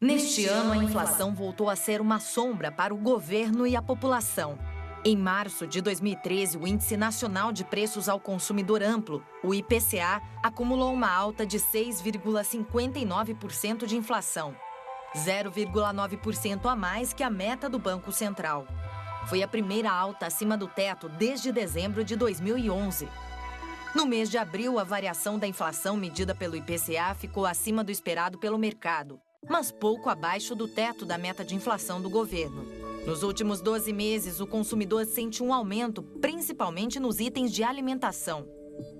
Neste ano, a inflação voltou a ser uma sombra para o governo e a população. Em março de 2013, o Índice Nacional de Preços ao Consumidor Amplo, o IPCA, acumulou uma alta de 6,59% de inflação, 0,9% a mais que a meta do Banco Central. Foi a primeira alta acima do teto desde dezembro de 2011. No mês de abril, a variação da inflação medida pelo IPCA ficou acima do esperado pelo mercado, mas pouco abaixo do teto da meta de inflação do governo. Nos últimos 12 meses, o consumidor sente um aumento, principalmente nos itens de alimentação.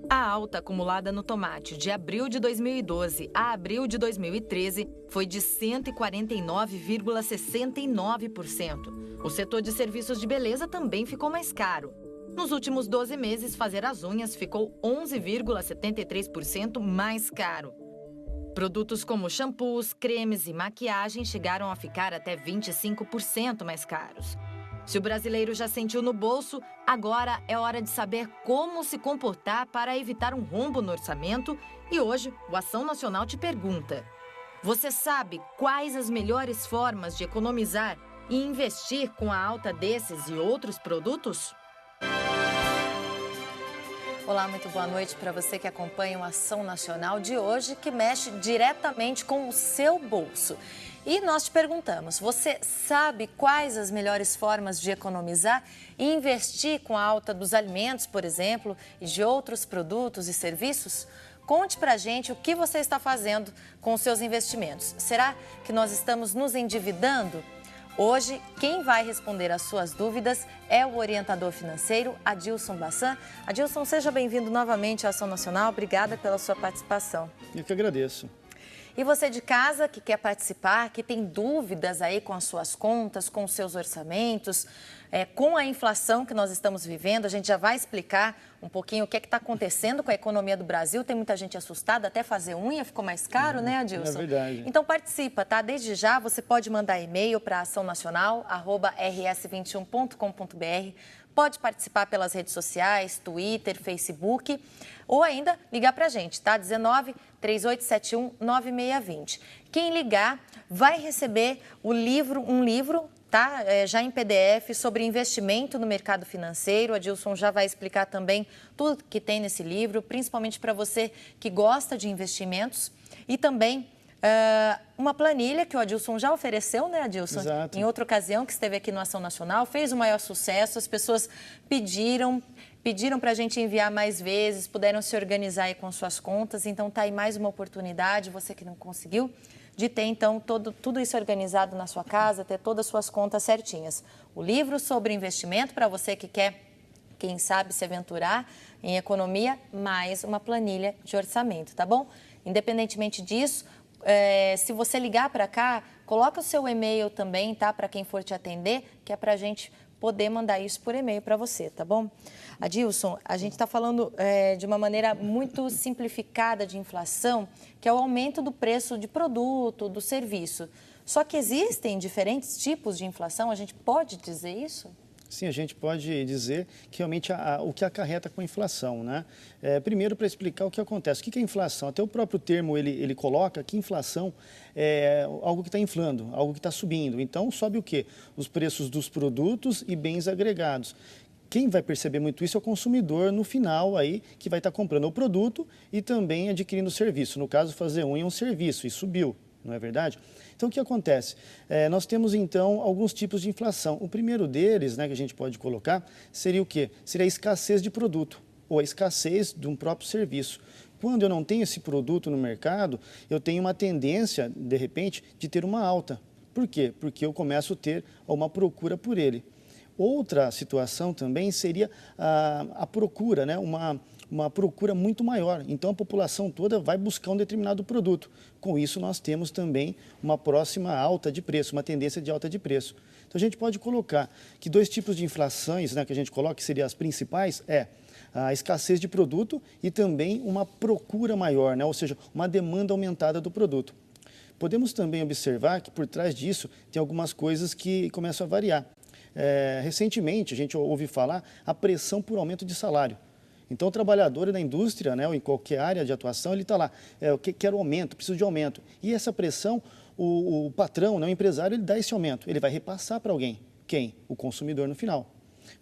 A alta acumulada no tomate de abril de 2012 a abril de 2013 foi de 149,69%. O setor de serviços de beleza também ficou mais caro. Nos últimos 12 meses, fazer as unhas ficou 11,73% mais caro. Produtos como shampoos, cremes e maquiagem chegaram a ficar até 25% mais caros. Se o brasileiro já sentiu no bolso, agora é hora de saber como se comportar para evitar um rombo no orçamento. E hoje, o Ação Nacional te pergunta: você sabe quais as melhores formas de economizar e investir com a alta desses e outros produtos? Olá, muito boa noite para você que acompanha o Ação Nacional de hoje, que mexe diretamente com o seu bolso. E nós te perguntamos, você sabe quais as melhores formas de economizar e investir com a alta dos alimentos, por exemplo, e de outros produtos e serviços? Conte pra gente o que você está fazendo com os seus investimentos. Será que nós estamos nos endividando? Hoje, quem vai responder às suas dúvidas é o orientador financeiro, Adilson Bassan. Adilson, seja bem-vindo novamente à Ação Nacional. Obrigada pela sua participação. Eu que agradeço. E você de casa que quer participar, que tem dúvidas aí com as suas contas, com os seus orçamentos, com a inflação que nós estamos vivendo, a gente já vai explicar um pouquinho o que é que está acontecendo com a economia do Brasil. Tem muita gente assustada, até fazer unha ficou mais caro, né, Adilson? É verdade. Então participa, tá? Desde já você pode mandar e-mail para açãonacional@rs21.com.br. Pode participar pelas redes sociais, Twitter, Facebook, ou ainda ligar para a gente, tá? 19-3871-9620. Quem ligar vai receber um livro, tá? Já em PDF sobre investimento no mercado financeiro. A Adilson já vai explicar também tudo que tem nesse livro, principalmente para você que gosta de investimentos. E também uma planilha que o Adilson já ofereceu, né, Adilson? Exato. Em outra ocasião que esteve aqui no Ação Nacional, fez o maior sucesso, as pessoas pediram para a gente enviar mais vezes, puderam se organizar aí com suas contas, então tá aí mais uma oportunidade, você que não conseguiu, de ter então tudo isso organizado na sua casa, ter todas as suas contas certinhas. O livro sobre investimento para você que quer, quem sabe, se aventurar em economia, mais uma planilha de orçamento, tá bom? Independentemente disso, se você ligar para cá, coloca o seu e-mail também, tá? Para quem for te atender, que é para a gente poder mandar isso por e-mail para você, tá bom? Adilson, a gente está falando de uma maneira muito simplificada de inflação, que é o aumento do preço de produto, do serviço. Só que existem diferentes tipos de inflação, a gente pode dizer isso? Sim, a gente pode dizer que realmente o que acarreta com a inflação, né? Primeiro, para explicar o que acontece. O que é inflação? Até o próprio termo ele coloca que inflação é algo que está inflando, algo que está subindo. Então, sobe o quê? Os preços dos produtos e bens agregados. Quem vai perceber muito isso é o consumidor no final aí, que vai estar comprando o produto e também adquirindo o serviço. No caso, fazer unha é um serviço e subiu, não é verdade? Então, o que acontece? Nós temos, então, alguns tipos de inflação. O primeiro deles, né, que a gente pode colocar, seria o quê? Seria a escassez de produto ou a escassez de um próprio serviço. Quando eu não tenho esse produto no mercado, eu tenho uma tendência, de repente, de ter uma alta. Por quê? Porque eu começo a ter uma procura por ele. Outra situação também seria a procura, né? Uma procura muito maior. Então, a população toda vai buscar um determinado produto. Com isso, nós temos também uma próxima alta de preço, uma tendência de alta de preço. Então, a gente pode colocar que dois tipos de inflações, né, que a gente coloca, que seriam as principais, a escassez de produto e também uma procura maior, né? Ou seja, uma demanda aumentada do produto. Podemos também observar que por trás disso tem algumas coisas que começam a variar. Recentemente, a gente ouve falar a pressão por aumento de salário. Então, o trabalhador da indústria, né, ou em qualquer área de atuação, ele está lá, eu quero aumento, preciso de aumento. E essa pressão o patrão, né, o empresário, ele dá esse aumento, ele vai repassar para alguém. Quem? O consumidor no final.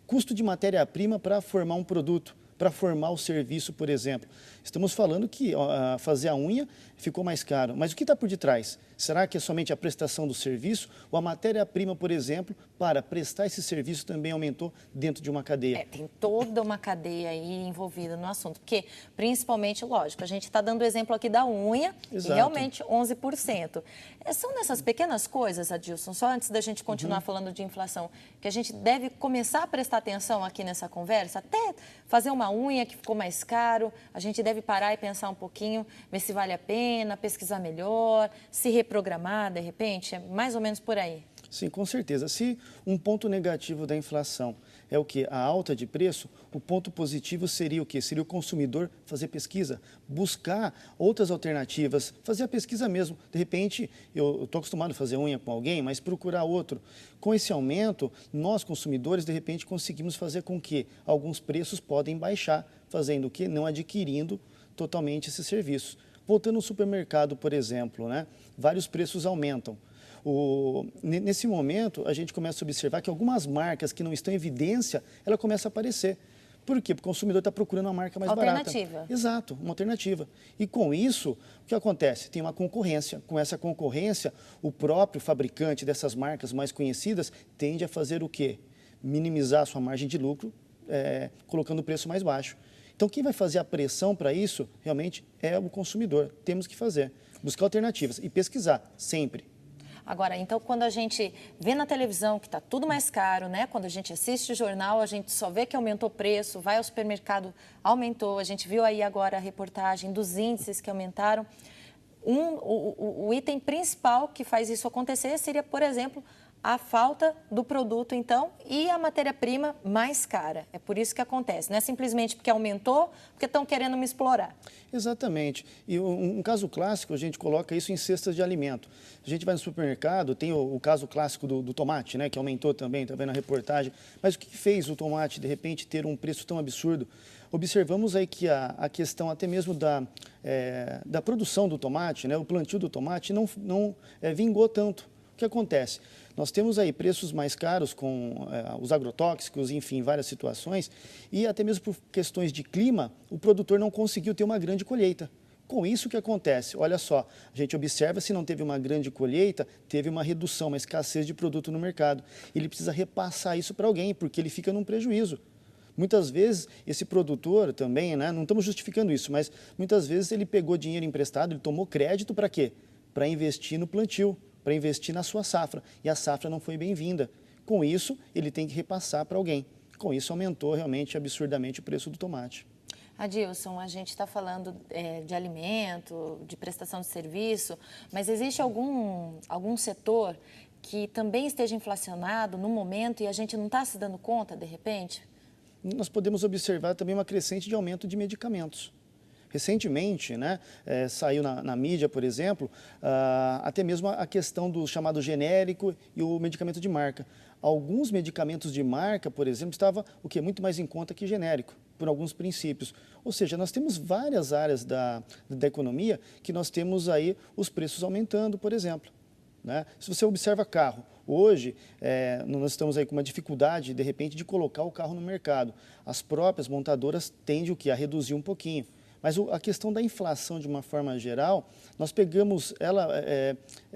Custo de matéria-prima para formar um produto, para formar o serviço, por exemplo. Estamos falando que fazer a unha ficou mais caro, mas o que está por detrás? Será que é somente a prestação do serviço ou a matéria-prima, por exemplo, para prestar esse serviço também aumentou dentro de uma cadeia? Tem toda uma cadeia aí envolvida no assunto, porque principalmente, lógico, a gente está dando o exemplo aqui da unha, Exato. e realmente 11%. São nessas pequenas coisas, Adilson, só antes da gente continuar falando de inflação, que a gente deve começar a prestar atenção aqui nessa conversa, até fazer uma unha que ficou mais caro, a gente deve parar e pensar um pouquinho, ver se vale a pena, pesquisar melhor, se reprogramar, de repente, é mais ou menos por aí. Sim, com certeza. Se um ponto negativo da inflação é o quê? A alta de preço, o ponto positivo seria o quê? Seria o consumidor fazer pesquisa, buscar outras alternativas, fazer a pesquisa mesmo. De repente, eu estou acostumado a fazer unha com alguém, mas procurar outro. Com esse aumento, nós, consumidores, de repente, conseguimos fazer com que alguns preços podem baixar, fazendo o quê? Não adquirindo totalmente esses serviços. Voltando ao supermercado, por exemplo, né? Vários preços aumentam. Nesse momento, a gente começa a observar que algumas marcas que não estão em evidência, ela começa a aparecer. Por quê? Porque o consumidor está procurando uma marca mais barata. Alternativa. Exato, uma alternativa. E com isso, o que acontece? Tem uma concorrência. Com essa concorrência, o próprio fabricante dessas marcas mais conhecidas tende a fazer o quê? Minimizar a sua margem de lucro, colocando o preço mais baixo. Então, quem vai fazer a pressão para isso, realmente, é o consumidor. Temos que fazer, buscar alternativas e pesquisar, sempre. Agora, então, quando a gente vê na televisão que está tudo mais caro, né? Quando a gente assiste o jornal, a gente só vê que aumentou o preço, vai ao supermercado, aumentou. A gente viu aí agora a reportagem dos índices que aumentaram. O item principal que faz isso acontecer seria, por exemplo, a falta do produto, então, e a matéria-prima mais cara. É por isso que acontece. Não é simplesmente porque aumentou, porque estão querendo me explorar. Exatamente. E um caso clássico, a gente coloca isso em cestas de alimento. A gente vai no supermercado, tem o caso clássico do tomate, né, que aumentou também, está vendo a reportagem. Mas o que fez o tomate, de repente, ter um preço tão absurdo? Observamos aí que a questão até mesmo da produção do tomate, né, o plantio do tomate, não vingou tanto. O que acontece? Nós temos aí preços mais caros com os agrotóxicos, enfim, várias situações, e até mesmo por questões de clima, o produtor não conseguiu ter uma grande colheita. Com isso, o que acontece? Olha só, a gente observa, se não teve uma grande colheita, teve uma redução, uma escassez de produto no mercado. Ele precisa repassar isso para alguém, porque ele fica num prejuízo. Muitas vezes, esse produtor também, né, não estamos justificando isso, mas muitas vezes ele pegou dinheiro emprestado, ele tomou crédito para quê? Para investir no plantio, para investir na sua safra, e a safra não foi bem-vinda. Com isso, ele tem que repassar para alguém. Com isso, aumentou realmente absurdamente o preço do tomate. Adilson, a gente está falando de alimento, de prestação de serviço, mas existe algum setor que também esteja inflacionado no momento e a gente não está se dando conta, de repente? Nós podemos observar também uma crescente de aumento de medicamentos. Recentemente, né, saiu na mídia, por exemplo, até mesmo a questão do chamado genérico e o medicamento de marca. Alguns medicamentos de marca, por exemplo, estavam muito mais em conta que genérico, por alguns princípios. Ou seja, nós temos várias áreas da economia que nós temos aí os preços aumentando, por exemplo. Né? Se você observa carro, hoje nós estamos aí com uma dificuldade, de repente, de colocar o carro no mercado. As próprias montadoras tendem a reduzir um pouquinho. Mas a questão da inflação, de uma forma geral, nós pegamos ela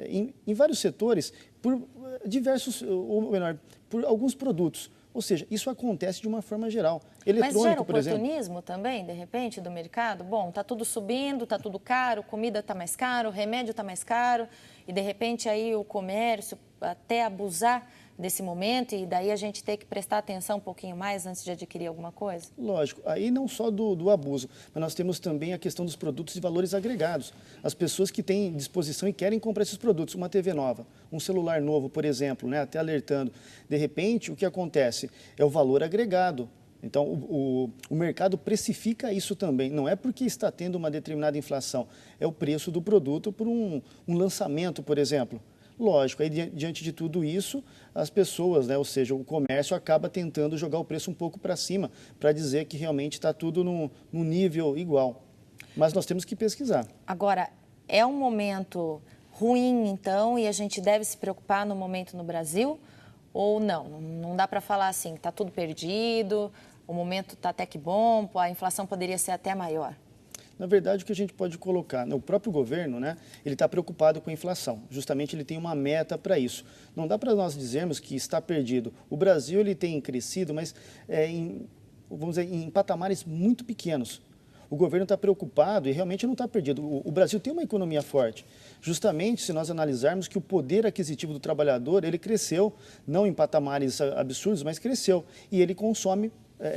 em vários setores por diversos, ou melhor, por alguns produtos. Ou seja, isso acontece de uma forma geral. Mas gera oportunismo também, de repente, do mercado? Bom, está tudo subindo, está tudo caro, comida está mais caro, remédio está mais caro, e de repente aí o comércio até abusar desse momento e daí a gente tem que prestar atenção um pouquinho mais antes de adquirir alguma coisa? Lógico. Aí não só do abuso, mas nós temos também a questão dos produtos de valores agregados. As pessoas que têm disposição e querem comprar esses produtos, uma TV nova, um celular novo, por exemplo, né, até alertando. De repente, o que acontece é o valor agregado. Então, o mercado precifica isso também. Não é porque está tendo uma determinada inflação, é o preço do produto por um lançamento, por exemplo. Lógico, aí diante de tudo isso, as pessoas, né, ou seja, o comércio acaba tentando jogar o preço um pouco para cima, para dizer que realmente está tudo no nível igual. Mas nós temos que pesquisar. Agora, é um momento ruim, então, e a gente deve se preocupar no momento no Brasil? Ou não? Não dá para falar assim, está tudo perdido, o momento está até que bom, a inflação poderia ser até maior. Na verdade, o que a gente pode colocar, o próprio governo, né, ele está preocupado com a inflação. Justamente ele tem uma meta para isso. Não dá para nós dizermos que está perdido. O Brasil ele tem crescido, mas vamos dizer, em patamares muito pequenos. O governo está preocupado e realmente não está perdido. O Brasil tem uma economia forte. Justamente se nós analisarmos que o poder aquisitivo do trabalhador, ele cresceu, não em patamares absurdos, mas cresceu. E ele consome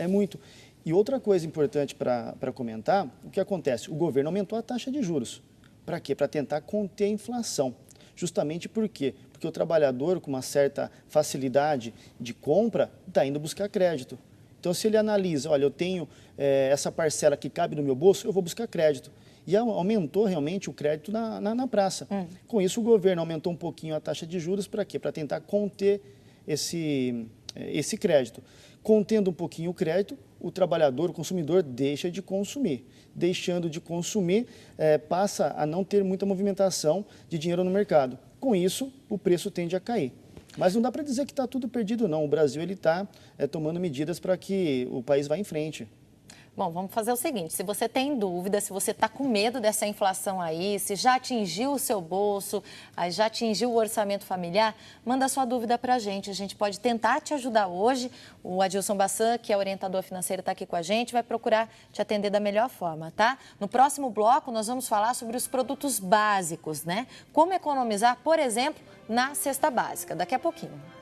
muito. E outra coisa importante para comentar, o que acontece? O governo aumentou a taxa de juros. Para quê? Para tentar conter a inflação. Justamente por quê? Porque o trabalhador, com uma certa facilidade de compra, está indo buscar crédito. Então, se ele analisa, olha, eu tenho essa parcela que cabe no meu bolso, eu vou buscar crédito. E aumentou realmente o crédito na praça. Com isso, o governo aumentou um pouquinho a taxa de juros para quê? Para tentar conter esse crédito. Contendo um pouquinho o crédito, o trabalhador, o consumidor, deixa de consumir. Deixando de consumir, passa a não ter muita movimentação de dinheiro no mercado. Com isso, o preço tende a cair. Mas não dá para dizer que está tudo perdido, não. O Brasil está tomando medidas para que o país vá em frente. Bom, vamos fazer o seguinte, se você tem dúvida, se você está com medo dessa inflação aí, se já atingiu o seu bolso, já atingiu o orçamento familiar, manda sua dúvida para a gente pode tentar te ajudar hoje. O Adilson Bassan, que é orientador financeiro, está aqui com a gente, vai procurar te atender da melhor forma, tá? No próximo bloco, nós vamos falar sobre os produtos básicos, né? Como economizar, por exemplo, na cesta básica, daqui a pouquinho.